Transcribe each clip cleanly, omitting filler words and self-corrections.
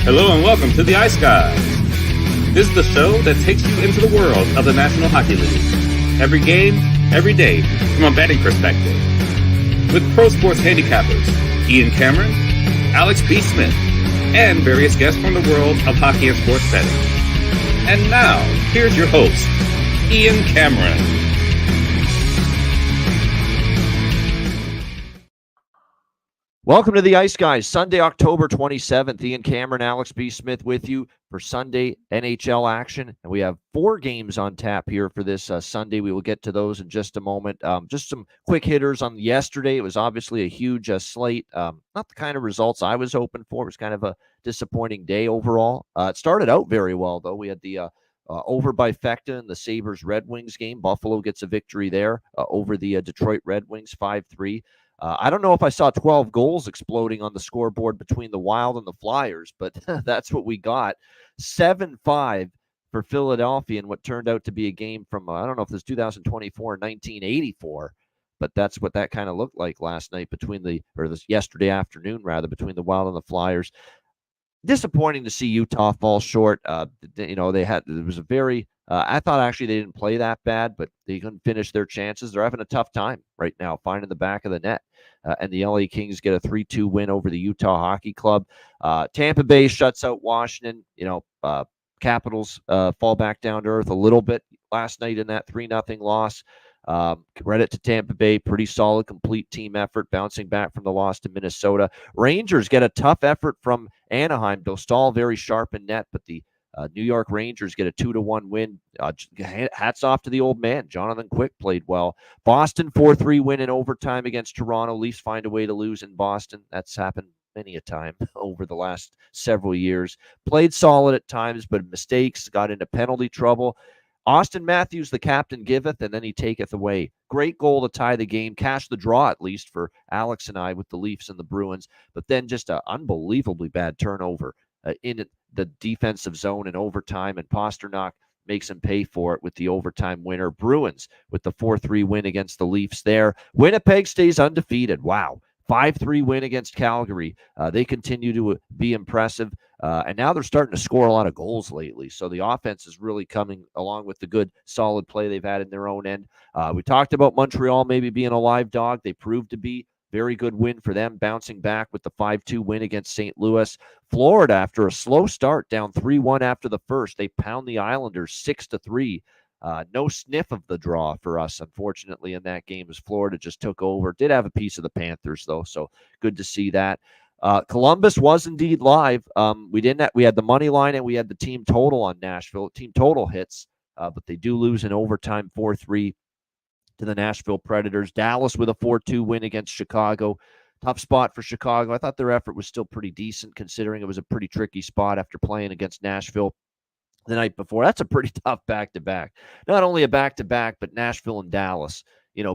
Hello and welcome to the Ice Guys. This is the show that takes you into the world of the National Hockey League. Every game, every day, from a betting perspective. With pro sports handicappers, Ian Cameron, Alex B. Smith, and various guests from the world of hockey and sports betting. And now, here's your host, Ian Cameron. Welcome to the Ice Guys, Sunday, October 27th. Ian Cameron, Alex B. Smith with you for Sunday NHL action. And we have 4 games on tap here for this Sunday. We will get to those in just a moment. Just some quick hitters on yesterday. It was obviously a huge slate. Not the kind of results I was hoping for. It was kind of a disappointing day overall. It started out very well, though. We had the over by Fecta in the Sabres-Red Wings game. Buffalo gets a victory there over the Detroit Red Wings, 5-3. I don't know if I saw 12 goals exploding on the scoreboard between the Wild and the Flyers, but that's what we got. 7-5 for Philadelphia in what turned out to be a game from, I don't know if it was 2024 or 1984, but that's what that kind of looked like last night yesterday afternoon, rather, between the Wild and the Flyers. Disappointing to see Utah fall short. It was a very, I thought actually they didn't play that bad, but they couldn't finish their chances. They're having a tough time right now finding the back of the net. And the LA Kings get a 3-2 win over the Utah Hockey Club. Tampa Bay shuts out Washington. Capitals fall back down to earth a little bit last night in that 3-0 loss. Credit to Tampa Bay, pretty solid, complete team effort, bouncing back from the loss to Minnesota. Rangers get a tough effort from Anaheim. Dostal very sharp in net, but the New York Rangers get a 2-1 win. Hats off to the old man. Jonathan Quick played well. Boston 4-3 win in overtime against Toronto. Leafs find a way to lose in Boston. That's happened many a time over the last several years. Played solid at times, but mistakes, got into penalty trouble. Austin Matthews, the captain, giveth, and then he taketh away. Great goal to tie the game, cash the draw at least for Alex and I with the Leafs and the Bruins, but then just an unbelievably bad turnover in the defensive zone in overtime, and Pasternak makes him pay for it with the overtime winner. Bruins with the 4-3 win against the Leafs there. Winnipeg stays undefeated. Wow. 5-3 win against Calgary. They continue to be impressive, and now they're starting to score a lot of goals lately. So the offense is really coming along with the good, solid play they've had in their own end. We talked about Montreal maybe being a live dog. They proved to be. Very good win for them, bouncing back with the 5-2 win against St. Louis. Florida, after a slow start, down 3-1 after the first, they pound the Islanders 6-3. No sniff of the draw for us, unfortunately, in that game as Florida just took over. Did have a piece of the Panthers, though, so good to see that. Columbus was indeed live. We had the money line and we had the team total on Nashville. Team total hits, but they do lose in overtime 4-3 to the Nashville Predators. Dallas with a 4-2 win against Chicago. Tough spot for Chicago. I thought their effort was still pretty decent considering it was a pretty tricky spot after playing against Nashville the night before. That's a pretty tough back-to-back. Not only a back-to-back, but Nashville and Dallas,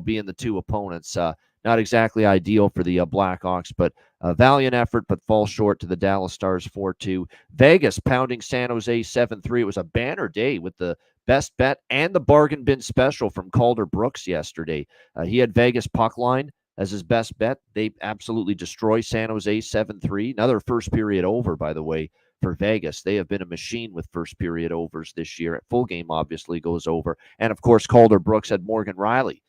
being the two opponents. Not exactly ideal for the Blackhawks, but a valiant effort, but fall short to the Dallas Stars 4-2. Vegas pounding San Jose 7-3. It was a banner day with the best bet and the bargain bin special from Calder Brooks yesterday. He had Vegas puck line as his best bet. They absolutely destroy San Jose 7-3. Another first period over, by the way, for Vegas. They have been a machine with first period overs this year. At full game, obviously, goes over. And, of course, Calder Brooks had Morgan Riley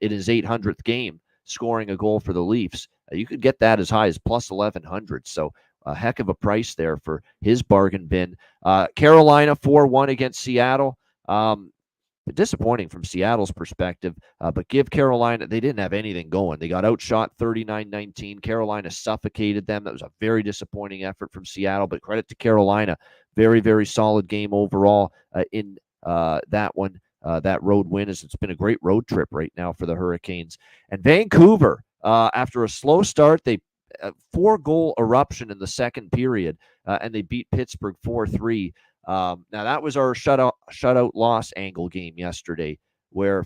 in his 800th game scoring a goal for the Leafs. You could get that as high as plus 1,100. So a heck of a price there for his bargain bin. Carolina 4-1 against Seattle. Disappointing from Seattle's perspective, but give Carolina, they didn't have anything going. They got outshot 39-19. Carolina suffocated them. That was a very disappointing effort from Seattle, but credit to Carolina. Very, very solid game overall in that one. That road win, as it's been a great road trip right now for the Hurricanes. And Vancouver, after a slow start, they 4-goal eruption in the second period, and they beat Pittsburgh 4-3. Now that was our shutout loss angle game yesterday, where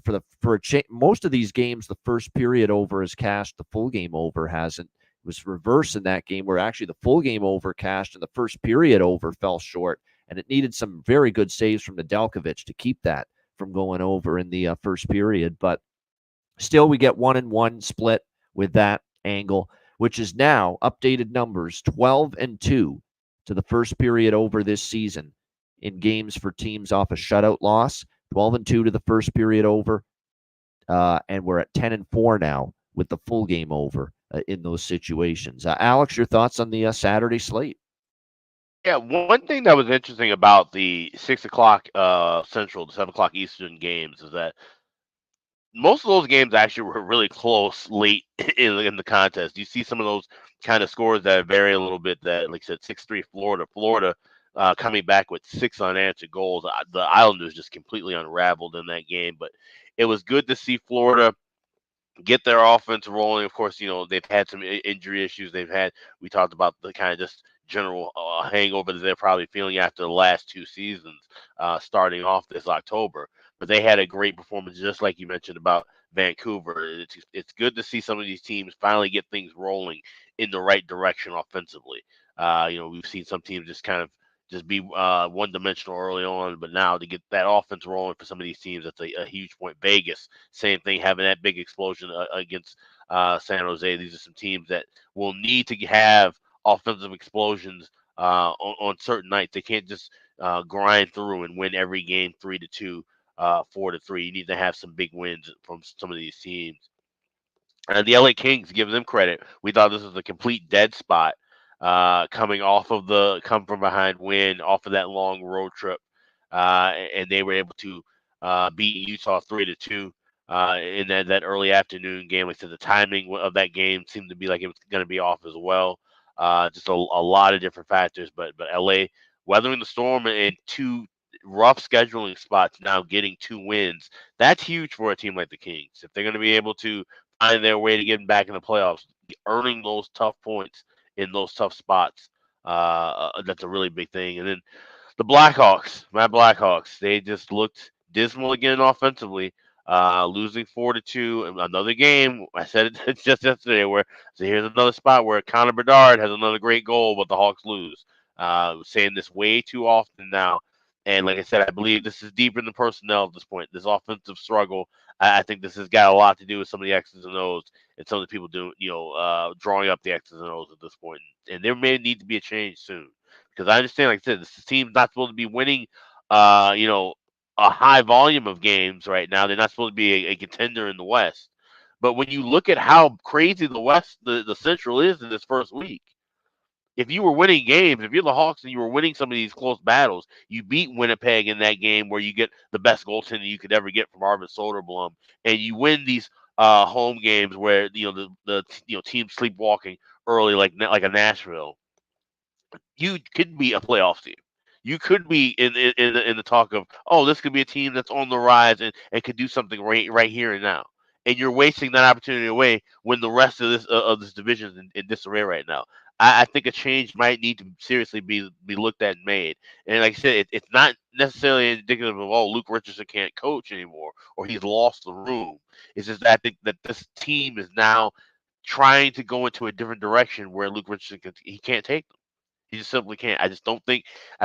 most of these games, the first period over is cashed, the full game over hasn't. It was reverse in that game, where actually the full game over cashed and the first period over fell short, and it needed some very good saves from Nedeljkovic to keep that from going over in the first period. But still, we get 1-1 split with that angle, which is now updated numbers 12-2 to the first period over this season in games for teams off a shutout loss. 12-2 to the first period over, and we're at 10-4 now with the full game over in those situations. Alex, your thoughts on the Saturday slate? Yeah, one thing that was interesting about the 6 o'clock Central, the 7 o'clock Eastern games is that most of those games actually were really close late in the contest. You see some of those kind of scores that vary a little bit. That, like I said, 6-3 Florida coming back with 6 unanswered goals. The Islanders just completely unraveled in that game, but it was good to see Florida get their offense rolling. Of course, they've had some injury issues. We talked about the kind of just general hangover that they're probably feeling after the last 2 seasons, starting off this October. But they had a great performance, just like you mentioned about Vancouver. It's good to see some of these teams finally get things rolling in the right direction offensively. We've seen some teams just be one-dimensional early on, but now to get that offense rolling for some of these teams, that's a huge point. Vegas, same thing, having that big explosion against San Jose. These are some teams that will need to have offensive explosions on certain nights. They can't just grind through and win every game 3-2, 4-3. You need to have some big wins from some of these teams. And the LA Kings, give them credit. We thought this was a complete dead spot coming off of the come from behind win, off of that long road trip. And they were able to beat Utah 3-2 in that early afternoon game. Like I said, the timing of that game seemed to be like it was going to be off as well. Just a lot of different factors, but LA weathering the storm in 2 rough scheduling spots, now getting 2 wins. That's huge for a team like the Kings. If they're going to be able to find their way to getting back in the playoffs, earning those tough points in those tough spots, that's a really big thing. And then the Blackhawks, my Blackhawks, they just looked dismal again offensively, losing 4-2. Another game, I said it just yesterday, so here's another spot where Connor Bedard has another great goal, but the Hawks lose. Saying this way too often now. And like I said, I believe this is deeper in the personnel at this point. This offensive struggle, I think this has got a lot to do with some of the X's and O's and some of the people doing, drawing up the X's and O's at this point. And there may need to be a change soon, because I understand, like I said, this team's not supposed to be winning, a high volume of games right now. They're not supposed to be a contender in the West. But when you look at how crazy the West, the Central is in this first week, if you were winning games, if you're the Hawks and you were winning some of these close battles, you beat Winnipeg in that game where you get the best goaltender you could ever get from Arvid Soderblom, and you win these home games where the team sleepwalking early like a Nashville. You could be a playoff team. You could be in the talk of, oh, this could be a team that's on the rise and could do something right here and now. And you're wasting that opportunity away when the rest of this division is in disarray right now. I think a change might need to seriously be looked at and made. And like I said, it's not necessarily indicative of, oh, Luke Richardson can't coach anymore or he's lost the room. It's just that I think that this team is now trying to go into a different direction where Luke Richardson he can't take them. He just simply can't. I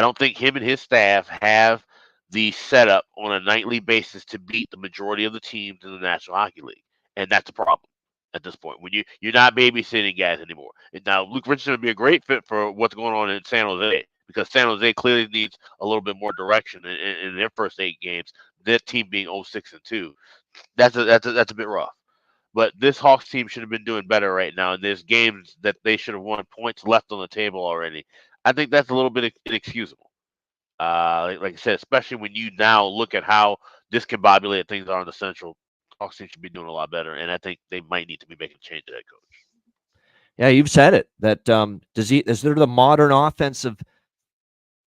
don't think him and his staff have the setup on a nightly basis to beat the majority of the teams in the National Hockey League, and that's a problem at this point. When you're not babysitting guys anymore. And now Luke Richardson would be a great fit for what's going on in San Jose, because San Jose clearly needs a little bit more direction in their first 8 games. Their team being 0-6-2, that's a bit rough. But this Hawks team should have been doing better right now. And there's games that they should have won, points left on the table already. I think that's a little bit inexcusable. Like I said, especially when you now look at how discombobulated things are in the Central, Hawks team should be doing a lot better. And I think they might need to be making a change to that coach. Yeah, you've said it. That is there the modern offensive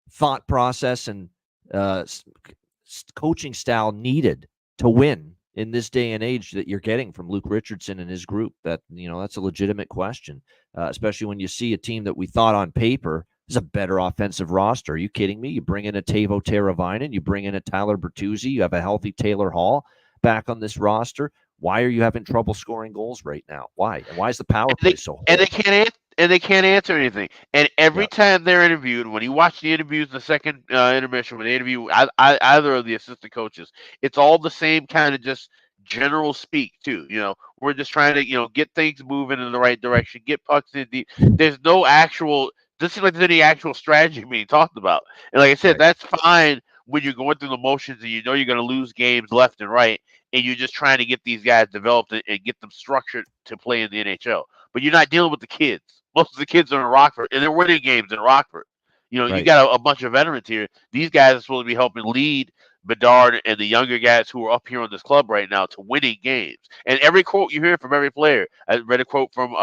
thought process and coaching style needed to win in this day and age that you're getting from Luke Richardson and his group? That's a legitimate question, especially when you see a team that we thought on paper is a better offensive roster. Are you kidding me? You bring in a Teuvo Teravainen, you bring in a Tyler Bertuzzi, you have a healthy Taylor Hall back on this roster. Why are you having trouble scoring goals right now? Why? And why is the power play so horrible? And they can't answer anything. And every time they're interviewed, when you watch the interviews, the second intermission, when they interview either of the assistant coaches, it's all the same kind of just general speak too. We're just trying to get things moving in the right direction, get pucks in deep. There's no actual doesn't seem like there's any actual strategy being talked about. And like I said, Right. that's fine when you're going through the motions and you know you're going to lose games left and right, and you're just trying to get these guys developed and get them structured to play in the NHL. But you're not dealing with the kids. Most of the kids are in Rockford, and they're winning games in Rockford. You Right. got a bunch of veterans here. These guys are supposed to be helping lead Bedard and the younger guys who are up here on this club right now to winning games. And every quote you hear from every player, I read a quote from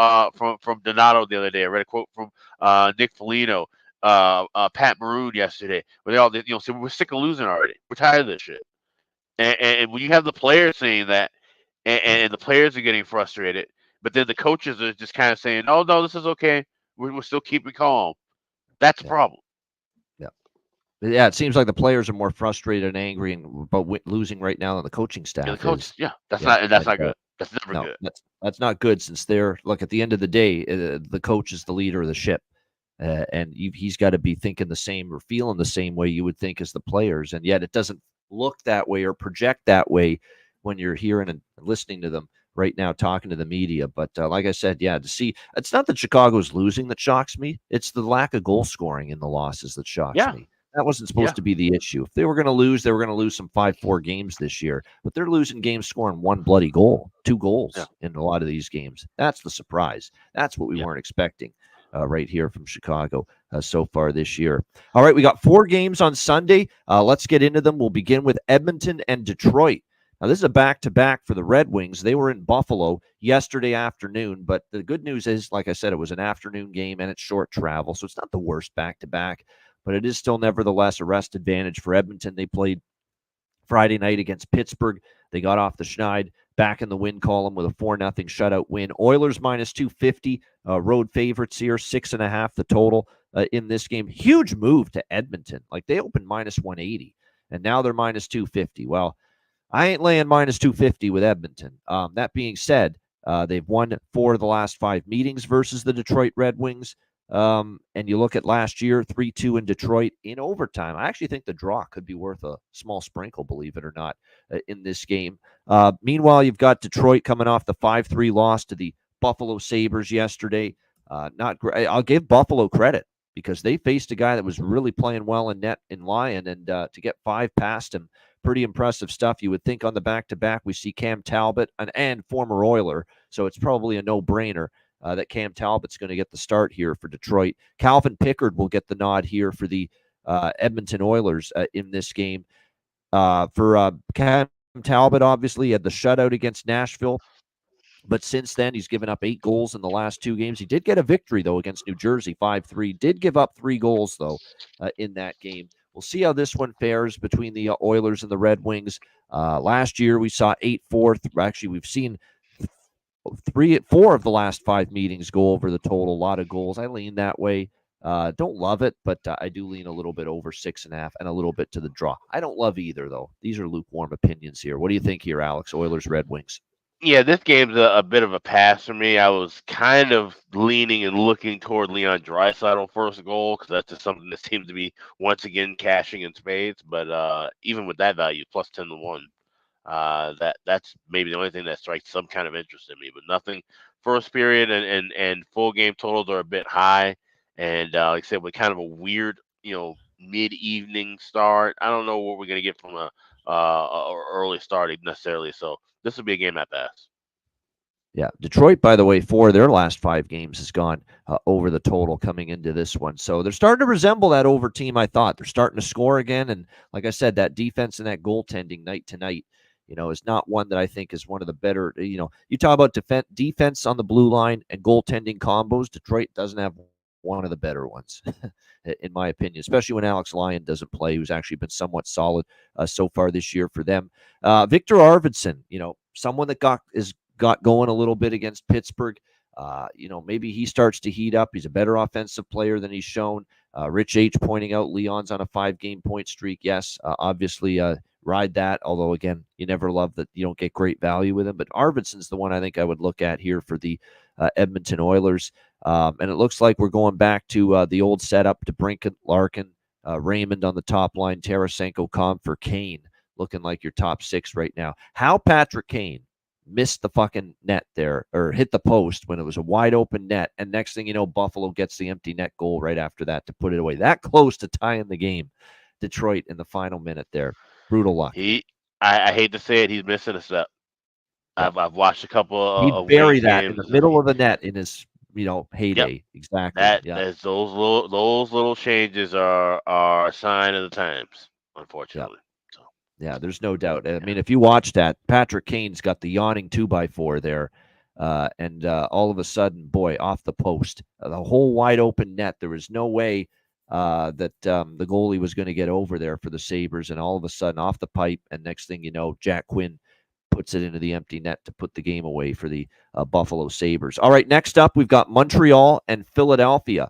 Donato the other day. I read a quote from Nick Foligno, Pat Maroon yesterday, where they all say we're sick of losing already. We're tired of this shit. And when you have the players saying that, and the players are getting frustrated, but then the coaches are just kind of saying, "Oh no, this is okay. We're still keeping calm." That's a Yeah. problem. Yeah. Yeah. It seems like the players are more frustrated and angry about losing right now than the coaching Yeah, the staff coach. is. Yeah, that's Yeah. not that's And not good. That's never no, good. that's not good since look, at the end of the day, the coach is the leader of the ship. And he's got to be thinking the same or feeling the same way you would think as the players. And yet it doesn't look that way or project that way when you're hearing and listening to them right now talking to the media. But like I said, yeah, to see it's not that Chicago's losing that shocks me. It's the lack of goal scoring in the losses that shocks Yeah, me. That wasn't supposed yeah, to be the issue. If they were going to lose, they were going to lose some 5-4 games this year. But they're losing games scoring one bloody goal, 2 yeah, goals in a lot of these games. That's the surprise. That's what we yeah. weren't expecting right here from Chicago so far this year. All right, we got 4 games on Sunday. Let's get into them. We'll begin with Edmonton and Detroit. Now, this is a back-to-back for the Red Wings. They were in Buffalo yesterday afternoon, but the good news is, like I said, it was an afternoon game and it's short travel, so it's not the worst back-to-back, but it is still nevertheless a rest advantage for Edmonton. They played Friday night against Pittsburgh. They got off the schneid, back in the win column with a 4-0 shutout win. Oilers minus 250, road favorites here, 6.5 the total in this game. Huge move to Edmonton. Like they opened minus 180, and now they're minus 250. Well, I ain't laying minus 250 with Edmonton. That being said, they've won 4 of the last 5 meetings versus the Detroit Red Wings. And you look at last year, 3-2 in Detroit in overtime. I actually think the draw could be worth a small sprinkle, believe it or not, in this game. Meanwhile, you've got Detroit coming off the 5-3 loss to the Buffalo Sabres yesterday. Not great. I'll give Buffalo credit because they faced a guy that was really playing well in net in Lyon, and to get 5 past him, pretty impressive stuff. You would think on the back-to-back we see Cam Talbot, and former Oiler, so it's probably a no-brainer that Cam Talbot's going to get the start here for Detroit. Calvin Pickard will get the nod here for the Edmonton Oilers in this game. For Cam Talbot, obviously, he had the shutout against Nashville. But since then, he's given up 8 goals in the last 2 games. He did get a victory, though, against New Jersey, 5-3. Did give up 3 goals, though, in that game. We'll see how this one fares between the Oilers and the Red Wings. Last year, we saw 8-4. Actually, we've seen 4 of the last 5 meetings go over the total. A lot of goals. I lean that way. Don't love it, but I do lean a little bit over 6.5 and a little bit to the draw. I don't love either, though. These are lukewarm opinions here. What do you think here, Alex? Oilers, Red Wings? Yeah, this game's a bit of a pass for me. I was kind of leaning and looking toward Leon Draisaitl first goal because that's just something that seems to be once again cashing in spades. But even with that value, plus 10-1, that's maybe the only thing that strikes some kind of interest in me. But nothing. First period and full game totals are a bit high, and like I said, with kind of a weird mid-evening start. I don't know what we're gonna get from a early starting necessarily. So this would be a game at best. Yeah, Detroit, by the way, 4 of their last 5 games has gone over the total coming into this one. So they're starting to resemble that over team, I thought. They're starting to score again. And like I said, that defense and that goaltending night to night, is not one that I think is one of the better. You talk about defense on the blue line and goaltending combos. Detroit doesn't have one of the better ones, in my opinion, especially when Alex Lyon doesn't play, who's actually been somewhat solid so far this year for them. Victor Arvidsson, someone that got going a little bit against Pittsburgh. Maybe he starts to heat up. He's a better offensive player than he's shown. Rich H pointing out Leon's on a 5-game point streak. Yes, obviously ride that. Although, again, you never love that you don't get great value with him. But Arvidsson's the one I think I would look at here for the Edmonton Oilers. And it looks like we're going back to the old setup to Brinken, Larkin, Raymond on the top line, Tarasenko, Comfer, Kane, looking like your top 6 right now. How Patrick Kane missed the fucking net there, or hit the post when it was a wide open net. And next thing you know, Buffalo gets the empty net goal right after that to put it away. That close to tying the game. Detroit in the final minute there. Brutal luck. I hate to say it, he's missing a step. Yep. I've watched a couple He'd of bury Wings that in games. the middle of the net in his, heyday. Yep. Exactly. That's those little changes are a sign of the times, unfortunately. So Yeah, there's no doubt. I mean, if you watch that, Patrick Kane's got the yawning 2x4 there, and all of a sudden, boy, off the post, the whole wide open net. There was no way that the goalie was going to get over there for the Sabres, and all of a sudden, off the pipe, and next thing you know, Jack Quinn puts it into the empty net to put the game away for the Buffalo Sabres. All right, next up, we've got Montreal and Philadelphia.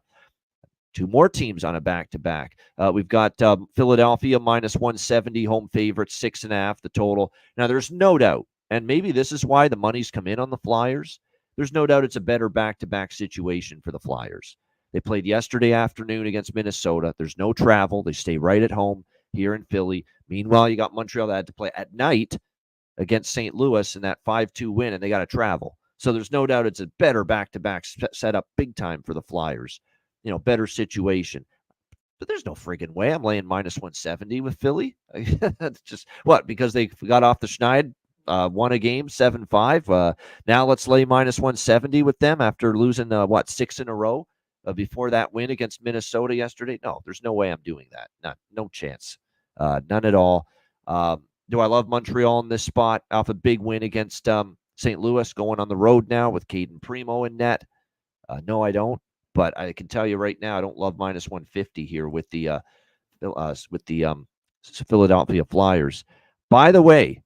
Two more teams on a back-to-back. We've got Philadelphia minus 170, home favorite, 6.5, the total. Now, there's no doubt, and maybe this is why the money's come in on the Flyers. There's no doubt it's a better back-to-back situation for the Flyers. They played yesterday afternoon against Minnesota. There's no travel. They stay right at home here in Philly. Meanwhile, you got Montreal that had to play at night against St. Louis in that 5-2 win, and they got to travel. So there's no doubt it's a better back-to-back setup big time for the Flyers. Better situation. But there's no friggin' way I'm laying minus 170 with Philly. That's just what? Because they got off the schneid, won a game 7-5. Now let's lay minus 170 with them after losing 6 in a row before that win against Minnesota yesterday. No, there's no way I'm doing that. No chance. None at all. Do I love Montreal in this spot off a big win against St. Louis, going on the road now with Caden Primo in net? No, I don't. But I can tell you right now, I don't love minus 150 here with the Philadelphia Flyers. By the way,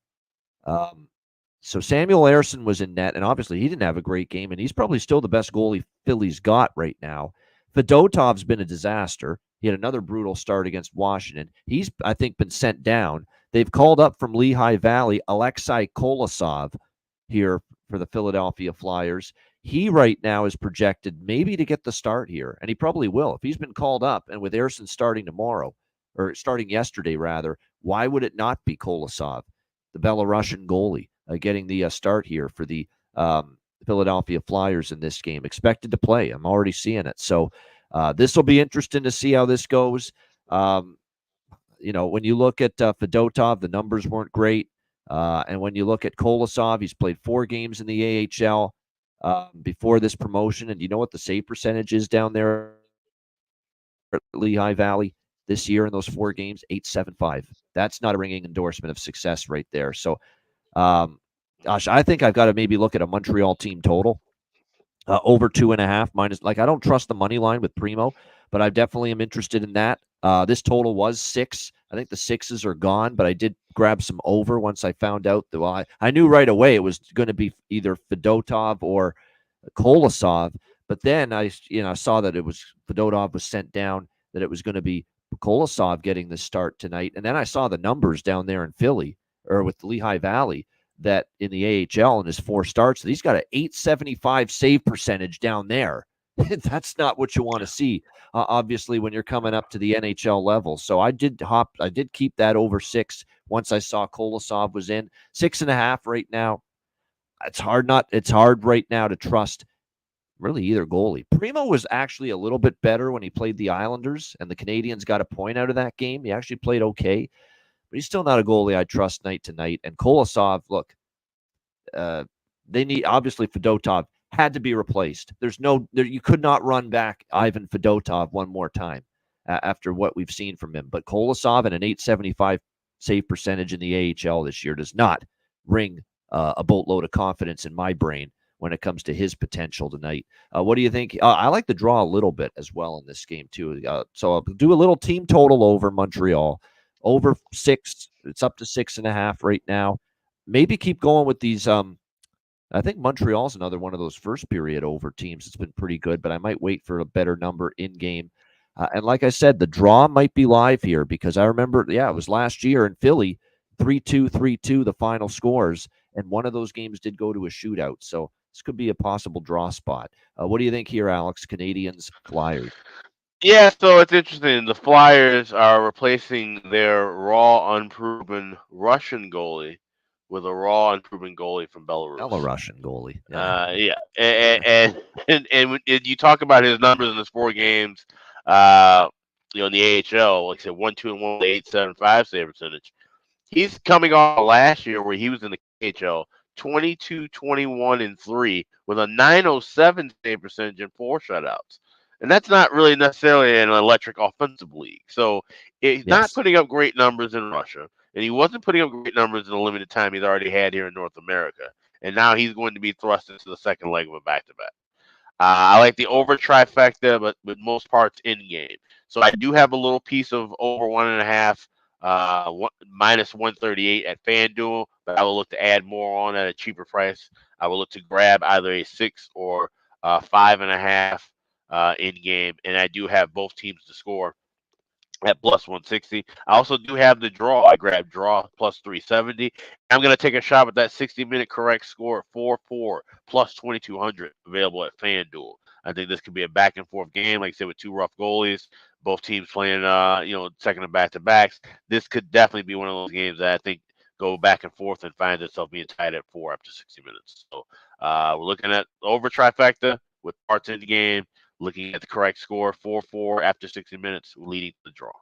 so Samuel Ersson was in net, and obviously he didn't have a great game, and he's probably still the best goalie Philly's got right now. Fedotov's been a disaster. He had another brutal start against Washington. He's, I think, been sent down. They've called up from Lehigh Valley Alexei Kolosov here for the Philadelphia Flyers. He right now is projected maybe to get the start here, and he probably will. If he's been called up, and with Ersson starting tomorrow, or starting yesterday rather, why would it not be Kolosov, the Belarusian goalie, getting the start here for the Philadelphia Flyers in this game? Expected to play. I'm already seeing it. So this will be interesting to see how this goes. When you look at Fedotov, the numbers weren't great. And when you look at Kolosov, he's played 4 games in the AHL before this promotion. And you know what the save percentage is down there at Lehigh Valley this year in those 4 games? 8.75. That's not a ringing endorsement of success right there. So, gosh, I think I've got to maybe look at a Montreal team total over 2.5 minus. I don't trust the money line with Primo, but I definitely am interested in that. This total was 6. I think the 6s are gone, but I did grab some over once I found out that I knew right away it was going to be either Fedotov or Kolosov. But then I saw that it was Fedotov was sent down, that it was going to be Kolosov getting the start tonight. And then I saw the numbers down there in Philly or with Lehigh Valley that in the AHL in his 4 starts, that he's got an 8.75 save percentage down there. That's not what you want to see, obviously, when you're coming up to the NHL level. So I did keep that over 6 once I saw Kolosov was in. 6.5 right now. It's hard right now to trust really either goalie. Primo was actually a little bit better when he played the Islanders, and the Canadians got a point out of that game. He actually played okay, but he's still not a goalie I trust night to night. And Kolosov, look, they need, obviously Fedotov had to be replaced. You could not run back Ivan Fedotov one more time after what we've seen from him. But Kolosov and an 8.75 save percentage in the AHL this year does not ring a boatload of confidence in my brain when it comes to his potential tonight. What do you think? I like the draw a little bit as well in this game too. So I'll do a little team total over Montreal. Over 6. It's up to 6.5 right now. Maybe keep going with these. I think Montreal's another one of those first period over teams. It's been pretty good, but I might wait for a better number in game. And like I said, the draw might be live here because I remember, it was last year in Philly, 3-2, 3-2, the final scores. And one of those games did go to a shootout. So this could be a possible draw spot. What do you think here, Alex? Canadians, Flyers. Yeah, so it's interesting. The Flyers are replacing their raw, unproven Russian goalie with a raw and proven goalie from Belarus. Belarusian goalie. Yeah. And you talk about his numbers in his 4 games, in the AHL, like I said, 1-2-1, 8.75 save percentage. He's coming off last year where he was in the KHL, 22-21-3 with a 907 save percentage and 4 shutouts. And that's not really necessarily an electric offensive league. So he's not putting up great numbers in Russia, and he wasn't putting up great numbers in the limited time he's already had here in North America. And now he's going to be thrust into the second leg of a back-to-back. I like the over trifecta, but with most parts in game. So I do have a little piece of over 1.5, minus 138 at FanDuel, but I will look to add more on at a cheaper price. I will look to grab either a 6 or 5.5 in game, and I do have both teams to score at plus 160. I also do have the draw. I grabbed draw plus 370. I'm going to take a shot at that 60-minute correct score at 4-4 plus 2,200 available at FanDuel. I think this could be a back and forth game, like I said, with 2 rough goalies, both teams playing, second and back-to-backs. This could definitely be one of those games that I think go back and forth and find itself being tied at 4 after 60 minutes. So we're looking at over trifecta with parts in the game. Looking at the correct score, 4-4 after 60 minutes, leading to the draw.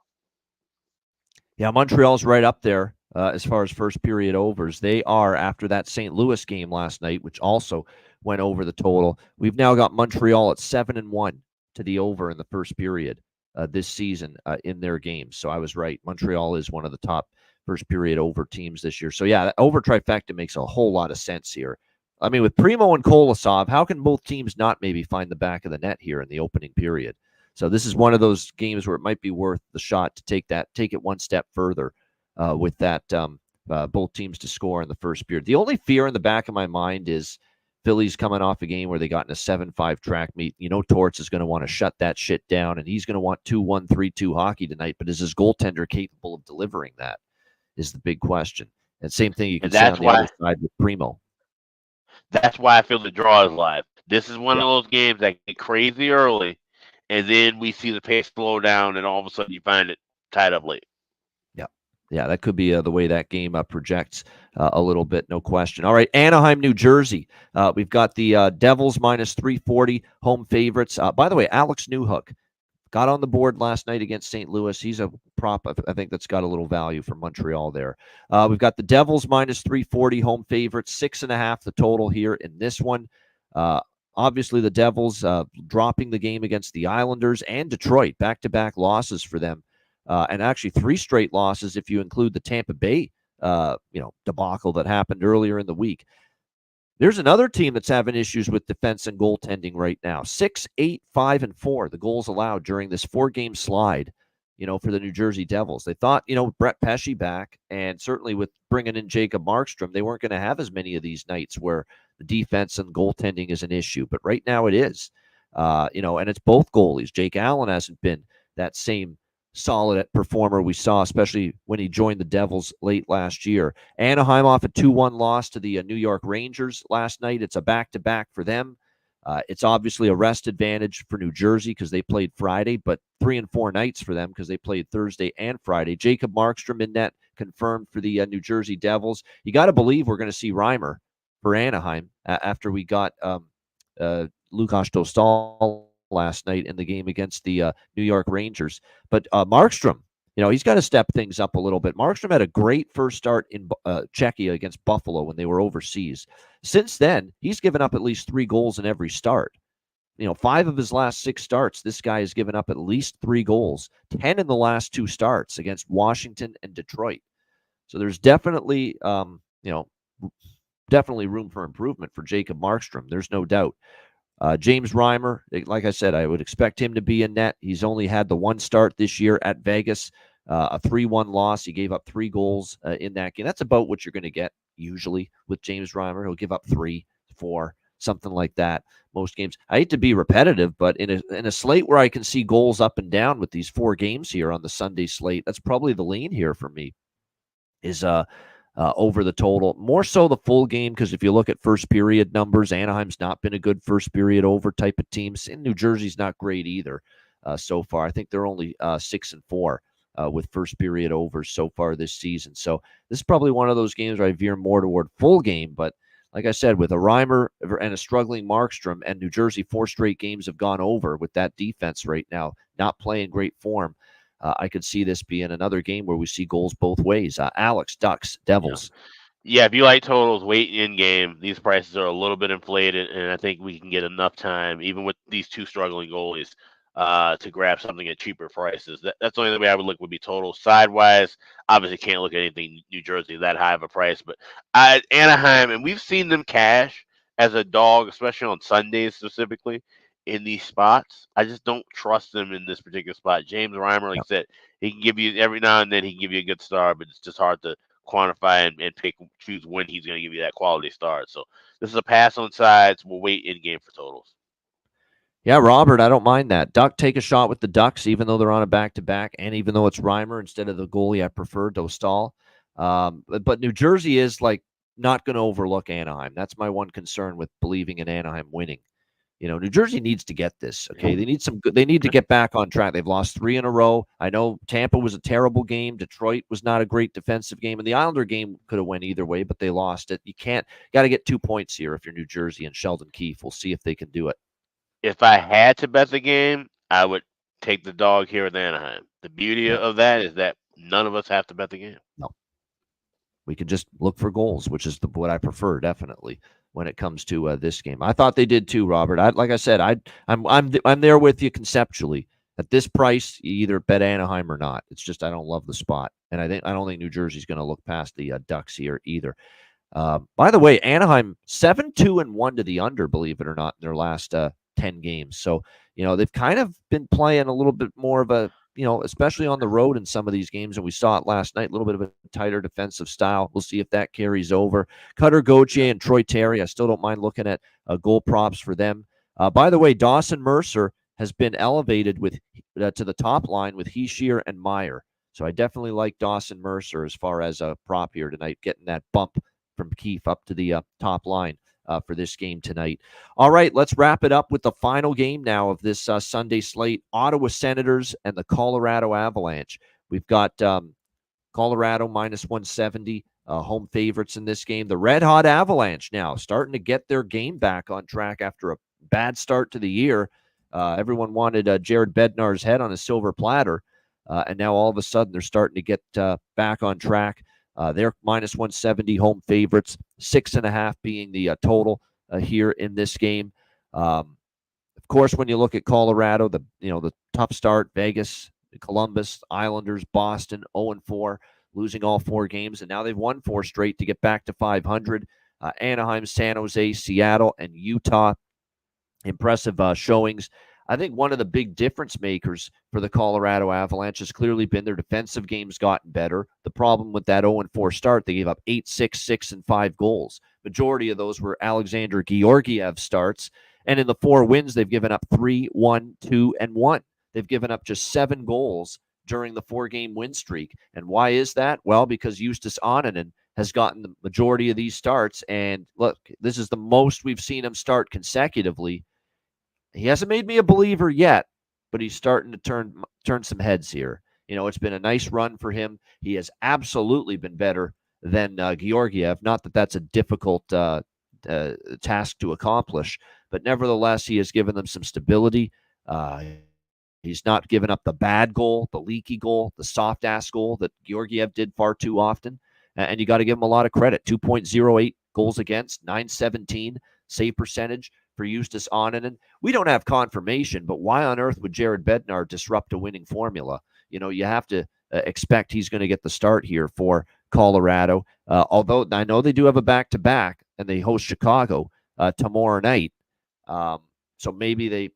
Yeah, Montreal's right up there as far as first period overs. They are, after that St. Louis game last night, which also went over the total. We've now got Montreal at 7-1 to the over in the first period this season in their games. So I was right. Montreal is one of the top first period over teams this year. So yeah, that over trifecta makes a whole lot of sense here. I mean, with Primo and Kolosov, how can both teams not maybe find the back of the net here in the opening period? So this is one of those games where it might be worth the shot to take it one step further with that both teams to score in the first period. The only fear in the back of my mind is Philly's coming off a game where they got in a 7-5 track meet. Torts is going to want to shut that shit down, and he's going to want 2-1, 3-2 hockey tonight. But is his goaltender capable of delivering that is the big question. And same thing you can say on the other side with Primo. That's why I feel the draw is live. This is one of those games that get crazy early, and then we see the pace slow down, and all of a sudden you find it tied up late. Yeah, that could be the way that game projects a little bit, no question. All right, Anaheim, New Jersey. We've got the Devils minus 340 home favorites. By the way, Alex Newhook got on the board last night against St. Louis. He's a prop, I think, that's got a little value for Montreal there. We've got the Devils minus 340 home favorites, 6.5 the total here in this one. Obviously, the Devils dropping the game against the Islanders and Detroit, back-to-back losses for them. And actually 3 straight losses if you include the Tampa Bay, debacle that happened earlier in the week. There's another team that's having issues with defense and goaltending right now. 6-8-5-4, the goals allowed during this 4-game slide, for the New Jersey Devils. They thought, Brett Pesce back, and certainly with bringing in Jacob Markstrom, they weren't going to have as many of these nights where the defense and goaltending is an issue. But right now it is, and it's both goalies. Jake Allen hasn't been that same solid performer we saw, especially when he joined the Devils late last year. Anaheim off a 2-1 loss to the New York Rangers last night. It's a back-to-back for them. It's obviously a rest advantage for New Jersey because they played Friday, but 3 and 4 nights for them because they played Thursday and Friday. Jacob Markstrom in net confirmed for the New Jersey Devils. You got to believe we're going to see Reimer for Anaheim after we got Lukas Dostal last night in the game against the New York Rangers. But Markstrom, he's got to step things up a little bit. Markstrom had a great first start in Czechia against Buffalo when they were overseas. Since then, he's given up at least 3 goals in every start. 5 of his last 6 starts, this guy has given up at least 3 goals, 10 in the last 2 starts against Washington and Detroit. So there's definitely, definitely room for improvement for Jacob Markstrom. There's no doubt. James Reimer, like I said, I would expect him to be in net. He's only had the 1 start this year at Vegas, a 3-1 loss. He gave up 3 goals in that game. That's about what you're going to get usually with James Reimer. He'll give up 3, 4, something like that most games. I hate to be repetitive, but in a slate where I can see goals up and down with these 4 games here on the Sunday slate, that's probably the lean here for me is over the total. More so the full game, because if you look at first period numbers, Anaheim's not been a good first period over type of team. And New Jersey's not great either so far. I think they're only 6 and 4 with first period overs so far this season. So this is probably one of those games where I veer more toward full game. But like I said, with a Reimer and a struggling Markstrom, and New Jersey 4 straight games have gone over with that defense right now, not playing great form. I could see this being another game where we see goals both ways. Alex, Ducks, Devils. Yeah, if you like totals, wait in game. These prices are a little bit inflated, and I think we can get enough time, even with these 2 struggling goalies, to grab something at cheaper prices. That's the only way I would look would be totals. Sidewise, obviously can't look at anything New Jersey that high of a price, but Anaheim, and we've seen them cash as a dog, especially on Sundays specifically in these spots. I just don't trust them in this particular spot. James Reimer, like I said, he can give you every now and then he can give you a good start, but it's just hard to quantify and choose when he's going to give you that quality start. So this is a pass on sides. We'll wait in game for totals. Yeah, Robert, I don't mind that. Duck, take a shot with the Ducks, even though they're on a back-to-back, and even though it's Reimer instead of the goalie I prefer, Dostal. But New Jersey is like not going to overlook Anaheim. That's my one concern with believing in Anaheim winning. New Jersey needs to get this. Okay, they need to get back on track. They've lost 3 in a row. I know Tampa was a terrible game. Detroit was not a great defensive game, and the Islander game could have went either way, but they lost it. Got to get 2 points here if you're New Jersey and Sheldon Keefe. We'll see if they can do it. If I had to bet the game, I would take the dog here with Anaheim. The beauty of that is that none of us have to bet the game. No, we can just look for goals, which is what I prefer definitely when it comes to this game. I thought they did too, Robert. Like I said, I'm there with you conceptually. At this price, you either bet Anaheim or not. It's just I don't love the spot, and I don't think New Jersey's going to look past the Ducks here either. By the way, Anaheim 7-2-1 to the under, believe it or not, in their last 10 games. So they've kind of been playing a little bit more of a especially on the road in some of these games, and we saw it last night, a little bit of a tighter defensive style. We'll see if that carries over. Cutter Gauthier and Troy Terry, I still don't mind looking at goal props for them. By the way, Dawson Mercer has been elevated to the top line with Hischier and Meyer. So I definitely like Dawson Mercer as far as a prop here tonight, getting that bump from Keefe up to the top line for this game tonight. All right, let's wrap it up with the final game now of this Sunday slate, Ottawa Senators and the Colorado Avalanche. We've got Colorado minus 170, home favorites in this game. The red-hot Avalanche now starting to get their game back on track after a bad start to the year. Everyone wanted Jared Bednar's head on a silver platter, and now all of a sudden they're starting to get back on track. They're minus 170 home favorites, 6.5 being the total here in this game. Of course, when you look at Colorado, the tough start, Vegas, Columbus, Islanders, Boston, 0-4, losing all 4 games, and now they've won 4 straight to get back to 500. Anaheim, San Jose, Seattle, and Utah, impressive showings. I think one of the big difference makers for the Colorado Avalanche has clearly been their defensive game's gotten better. The problem with that 0-4 start, they gave up 8-6, 6, and 5 goals. Majority of those were Alexander Georgiev starts. And in the 4 wins, they've given up 3, 1, 2, and 1. They've given up just 7 goals during the 4-game win streak. And why is that? Well, because Justus Annunen has gotten the majority of these starts. And look, this is the most we've seen him start consecutively. He hasn't made me a believer yet, but he's starting to turn some heads here. It's been a nice run for him. He has absolutely been better than Georgiev. Not that that's a difficult task to accomplish, but nevertheless, he has given them some stability. He's not given up the bad goal, the leaky goal, the soft-ass goal that Georgiev did far too often. And you got to give him a lot of credit. 2.08 goals against, .917 save percentage for Justus Annunen. We don't have confirmation, but why on earth would Jared Bednar disrupt a winning formula? You have to expect he's going to get the start here for Colorado. Although I know they do have a back-to-back, and they host Chicago tomorrow night. So maybe they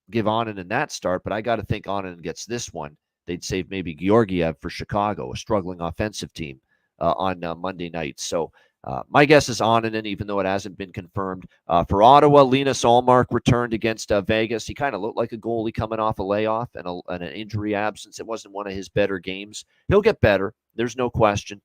give Annunen that start, but I got to think Annunen gets this one. They'd save maybe Georgiev for Chicago, a struggling offensive team on Monday night. So my guess is Annunen, even though it hasn't been confirmed. For Ottawa, Linus Ullmark returned against Vegas. He kind of looked like a goalie coming off a layoff and an injury absence. It wasn't one of his better games. He'll get better. There's no question.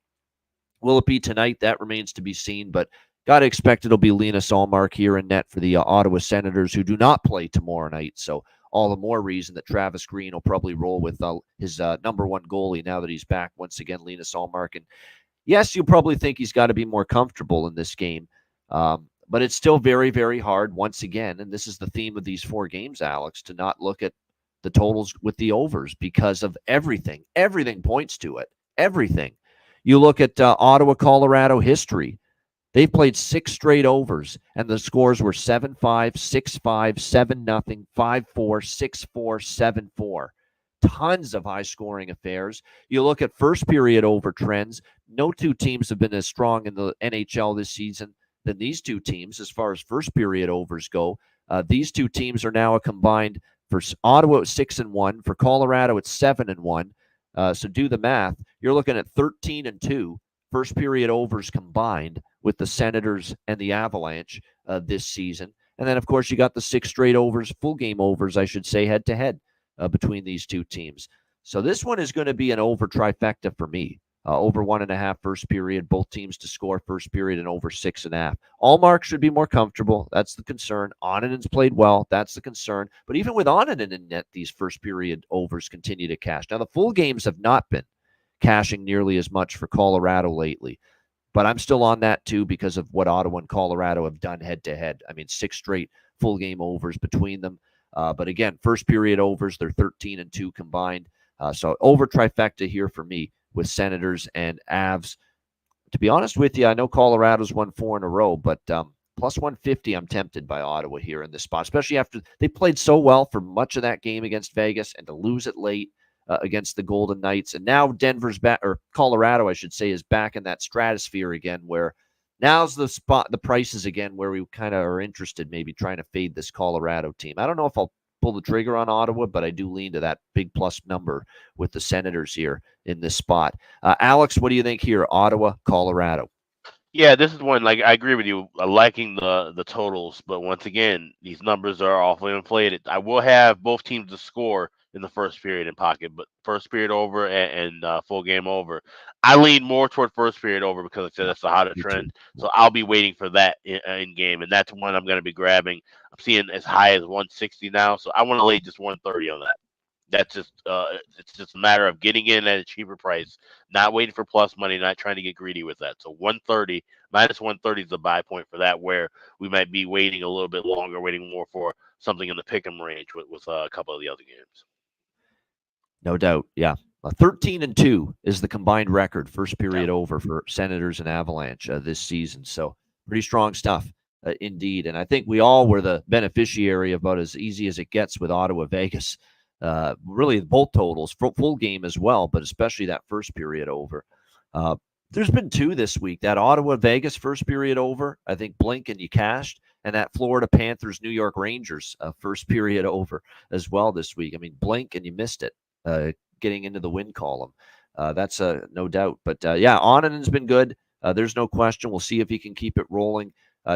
Will it be tonight? That remains to be seen, but got to expect it'll be Linus Ullmark here in net for the Ottawa Senators, who do not play tomorrow night. So all the more reason that Travis Green will probably roll with his number one goalie now that he's back once again, Linus Ullmark. And yes, you probably think he's got to be more comfortable in this game, but it's still very, very hard once again, and this is the theme of these 4 games, Alex, to not look at the totals with the overs because of everything. Everything points to it. Everything. You look at Ottawa, Colorado history. They've played 6 straight overs, and the scores were 7-5, 6-5, 7-0, 5-4, 6-4, 7-4. Tons of high-scoring affairs. You look at first period over trends. No 2 teams have been as strong in the NHL this season than these 2 teams as far as first period overs go. These 2 teams are now a combined, for Ottawa it's 6-1, for Colorado it's 7-1. So do the math. You're looking at 13-2 first period overs combined with the Senators and the Avalanche this season. And then, of course, you got the 6 straight overs, full game overs, I should say, head-to-head between these 2 teams. So this one is going to be an over trifecta for me. Over 1.5 first period, both teams to score first period, and over 6.5. Ullmark should be more comfortable. That's the concern. Onninen's played well. That's the concern. But even with Onninen in net, these first period overs continue to cash. Now, the full games have not been cashing nearly as much for Colorado lately. But I'm still on that, too, because of what Ottawa and Colorado have done head-to-head. I mean, 6 straight full game overs between them. But again, first period overs, they're 13-2 combined. So over trifecta here for me with Senators and Avs. To be honest with you, I know Colorado's won 4 in a row, but plus 150, I'm tempted by Ottawa here in this spot, especially after they played so well for much of that game against Vegas, and to lose it late against the Golden Knights. And now Denver's back, or Colorado, I should say, is back in that stratosphere again, where now's the spot, the prices again, where we kind of are interested, maybe trying to fade this Colorado team. I don't know if I'll pull the trigger on Ottawa, but I do lean to that big plus number with the Senators here in this spot. Alex, what do you think here? Ottawa, Colorado. Yeah, this is one, like, I agree with you, liking the totals, but once again, these numbers are awfully inflated. I will have both teams to score in the first period in pocket, but first period over and full game over. I lean more toward first period over because I said that's a hotter trend. So I'll be waiting for that in game, and that's one I'm going to be grabbing. I'm seeing as high as 160 now, so I want to lay just 130 on that. That's just it's just a matter of getting in at a cheaper price, not waiting for plus money, not trying to get greedy with that. So 130 minus 130 is the buy point for that, where we might be waiting a little bit longer, waiting more for something in the pick'em range with a couple of the other games. No doubt, yeah. 13-2 is the combined record, first period over for Senators and Avalanche this season. So pretty strong stuff. Indeed. And I think we all were the beneficiary of about as easy as it gets with Ottawa Vegas. Really both totals, full game as well, but especially that first period over. There's been 2 this week. That Ottawa Vegas first period over, I think blink and you cashed, and that Florida Panthers New York Rangers first period over as well this week. I mean, blink and you missed it getting into the win column. That's no doubt. But yeah, Onninen's been good. There's no question. We'll see if he can keep it rolling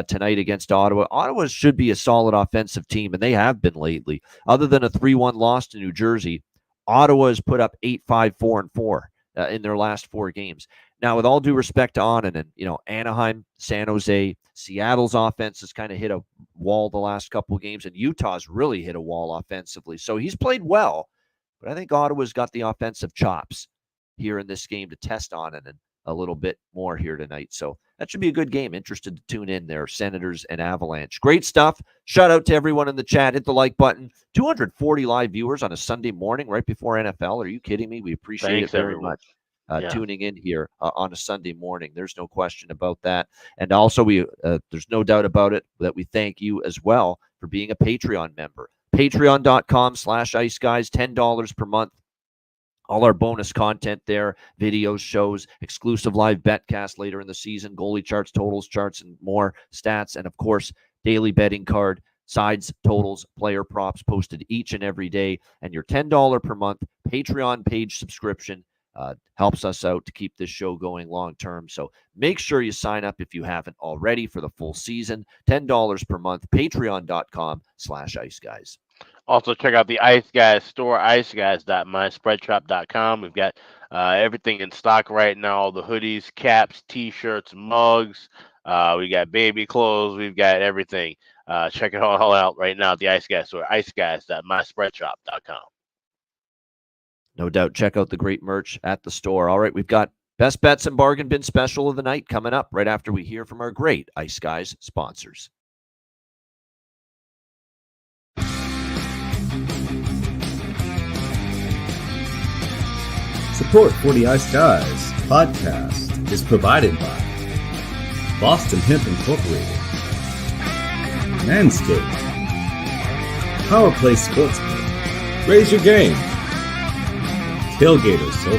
tonight against Ottawa. Ottawa should be a solid offensive team, and they have been lately. Other than a 3-1 loss to New Jersey, Ottawa has put up 8-5, 4-4 in their last 4 games. Now, with all due respect to Onninen, Anaheim, San Jose, Seattle's offense has kind of hit a wall the last couple of games, and Utah's really hit a wall offensively. So he's played well, but I think Ottawa's got the offensive chops here in this game to test Onninen a little bit more here tonight. So that should be a good game. Interested to tune in there, Senators and Avalanche. Great stuff. Shout out to everyone in the chat. Hit the like button. 240 live viewers on a Sunday morning right before NFL. Are you kidding me? We appreciate it very much. Tuning in here on a Sunday morning. There's no question about that. And also, there's no doubt about it that we thank you as well for being a Patreon member. Patreon.com/IceGuys, $10 per month. All our bonus content there, videos, shows, exclusive live betcast later in the season, goalie charts, totals charts, and more stats. And, of course, daily betting card, sides, totals, player props posted each and every day. And your $10 per month Patreon page subscription helps us out to keep this show going long term. So make sure you sign up if you haven't already for the full season. $10 per month, patreon.com/IceGuys. Also, check out the Ice Guys store, iceguys.myspreadshop.com. We've got everything in stock right now, the hoodies, caps, T-shirts, mugs. We got baby clothes. We've got everything. Check it all out right now at the Ice Guys store, iceguys.myspreadshop.com. No doubt. Check out the great merch at the store. All right, we've got Best Bets and Bargain Bin special of the night coming up right after we hear from our great Ice Guys sponsors. Support for the Ice Guys podcast is provided by Boston Hemp Incorporated, Manscaped, Power Play Sportsbook, Raise Your Game, Tailgater Social,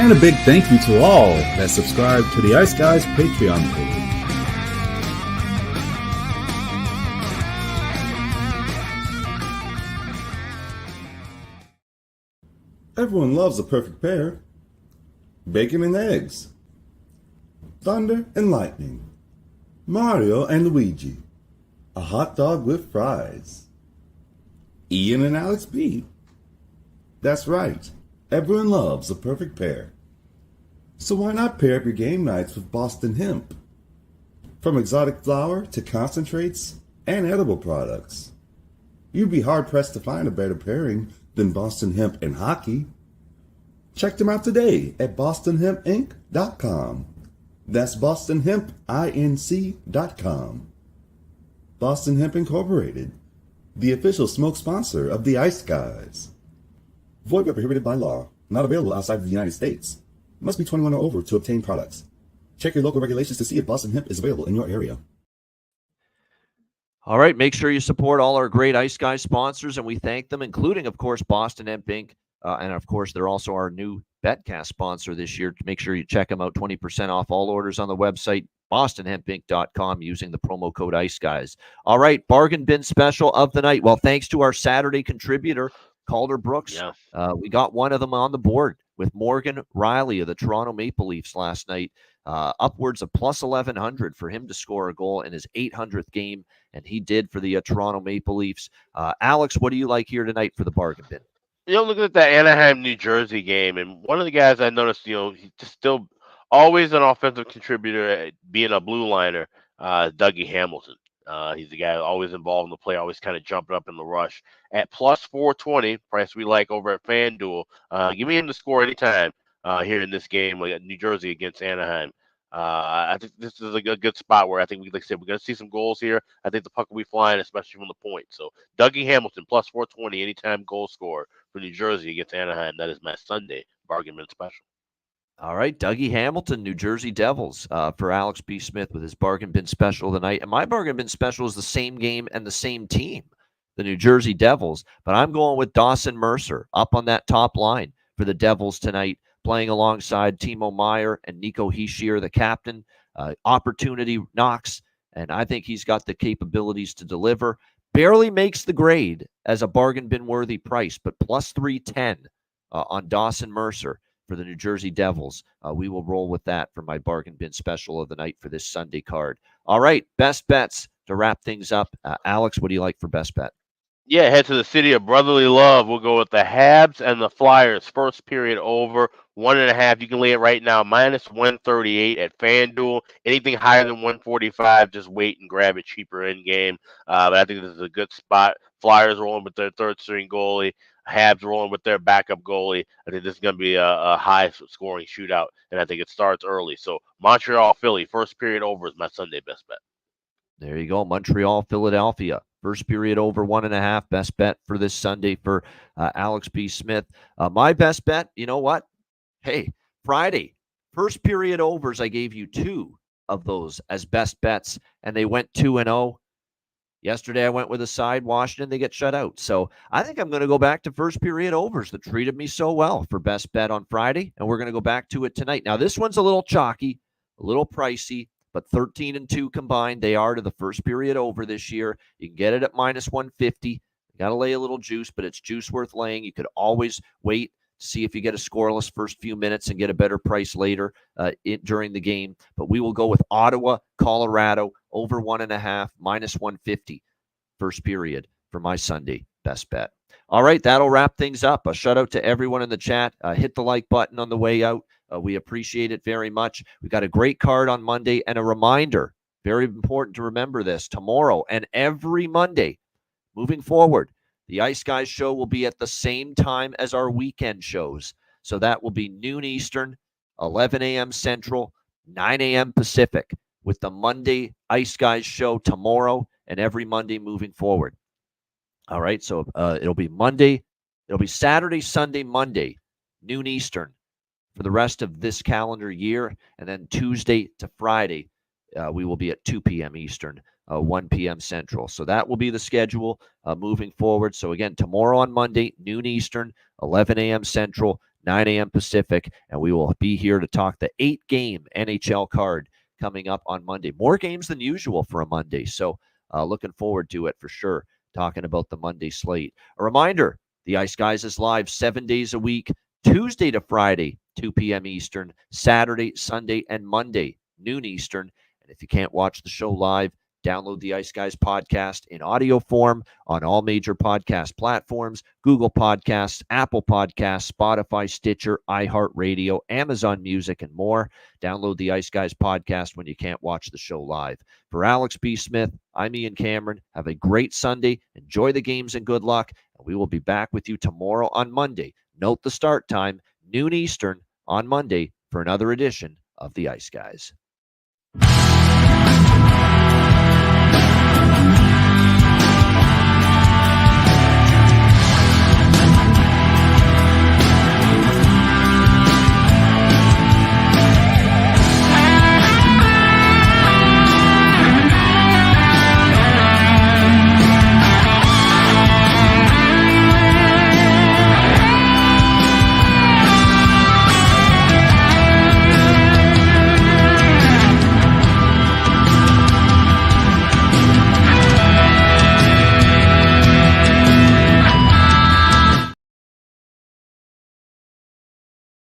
and a big thank you to all that subscribe to the Ice Guys Patreon page. Everyone loves a perfect pair. Bacon and eggs. Thunder and lightning. Mario and Luigi. A hot dog with fries. Ian and Alex B. That's right. Everyone loves a perfect pair. So why not pair up your game nights with Boston Hemp? From exotic flower to concentrates and edible products. You'd be hard-pressed to find a better pairing than Boston Hemp and hockey. Check them out today at bostonhempinc.com. That's bostonhempinc.com. Boston Hemp Incorporated, the official smoke sponsor of the Ice Guys. Void where prohibited by law. Not available outside of the United States. Must be 21 or over to obtain products. Check your local regulations to see if Boston Hemp is available in your area. All right, make sure you support all our great Ice Guys sponsors, and we thank them, including, of course, Boston Hemp Inc. And, of course, they're also our new BetCast sponsor this year. Make sure you check them out. 20% off all orders on the website, bostonhempinc.com, using the promo code IceGuys. All right, bargain bin special of the night. Well, thanks to our Saturday contributor, Calder Brooks. Yeah. We got one of them on the board with Morgan Riley of the Toronto Maple Leafs last night. Upwards of plus 1,100 for him to score a goal in his 800th game, and he did for the Toronto Maple Leafs. Alex, what do you like here tonight for the bargain bin? Looking at that Anaheim, New Jersey game, and one of the guys I noticed, he's just still always an offensive contributor, being a blue liner, Dougie Hamilton. He's the guy always involved in the play, always kind of jumping up in the rush. At plus 420, price we like over at FanDuel. Give me him to score anytime here in this game, like New Jersey against Anaheim. I think this is a good spot where I think, like I said, we're going to see some goals here. I think the puck will be flying, especially from the point. So Dougie Hamilton, plus 420, anytime goal scorer for New Jersey against Anaheim. That is my Sunday bargain bin special. All right, Dougie Hamilton, New Jersey Devils, for Alex B. Smith with his bargain bin special of the night. And my bargain bin special is the same game and the same team, the New Jersey Devils. But I'm going with Dawson Mercer up on that top line for the Devils tonight, playing alongside Timo Meier and Nico Hischier, the captain. Opportunity knocks, and I think he's got the capabilities to deliver. Barely makes the grade as a bargain bin worthy price, but plus 310 on Dawson Mercer for the New Jersey Devils. We will roll with that for my bargain bin special of the night for this Sunday card. All right, best bets to wrap things up. Alex, what do you like for best bet? Yeah, head to the city of brotherly love. We'll go with the Habs and the Flyers. First period over, 1.5. You can lay it right now, minus 138 at FanDuel. Anything higher than 145, just wait and grab it cheaper in game. But I think this is a good spot. Flyers rolling with their third string goalie. Habs rolling with their backup goalie. I think this is going to be a high scoring shootout, and I think it starts early. So Montreal, Philly, first period over is my Sunday best bet. There you go. Montreal, Philadelphia. First period over 1.5. Best bet for this Sunday for Alex B. Smith. My best bet, you know what? Hey, Friday, first period overs, I gave you 2 of those as best bets, and they went 2-0. Yesterday, I went with a side, Washington. They get shut out. So I think I'm going to go back to first period overs that treated me so well for best bet on Friday, and we're going to go back to it tonight. Now, this one's a little chalky, a little pricey, but 13-2 combined, they are to the first period over this year. You can get it at minus 150. You got to lay a little juice, but it's juice worth laying. You could always wait to see if you get a scoreless first few minutes and get a better price later during the game. But we will go with Ottawa, Colorado, over 1.5, minus 150 first period for my Sunday best bet. All right, that'll wrap things up. A shout out to everyone in the chat. Hit the like button on the way out. We appreciate it very much. We got a great card on Monday, and a reminder, Very important to remember this. Tomorrow and every Monday moving forward, the Ice Guys show will be at the same time as our weekend shows. So that will be noon Eastern, 11 a.m. Central, 9 a.m. Pacific, with the Monday Ice Guys show tomorrow and every Monday moving forward. All right, so it'll be Saturday, Sunday, Monday, noon Eastern for the rest of this calendar year. And then Tuesday to Friday, we will be at 2 p.m. Eastern, 1 p.m. Central. So that will be the schedule moving forward. So again, tomorrow on Monday, noon Eastern, 11 a.m. Central, 9 a.m. Pacific, and we will be here to talk the 8-game NHL card coming up on Monday. More games than usual for a Monday. So looking forward to it for sure, talking about the Monday slate. A reminder, the Ice Guys is live 7 days a week, Tuesday to Friday, 2 p.m. Eastern, Saturday, Sunday, and Monday, noon Eastern. And if you can't watch the show live, download the Ice Guys podcast in audio form on all major podcast platforms, Google Podcasts, Apple Podcasts, Spotify, Stitcher, iHeartRadio, Amazon Music, and more. Download the Ice Guys podcast when you can't watch the show live. For Alex B. Smith, I'm Ian Cameron. Have a great Sunday. Enjoy the games and good luck. And we will be back with you tomorrow on Monday. Note the start time, noon Eastern on Monday, for another edition of the Ice Guys.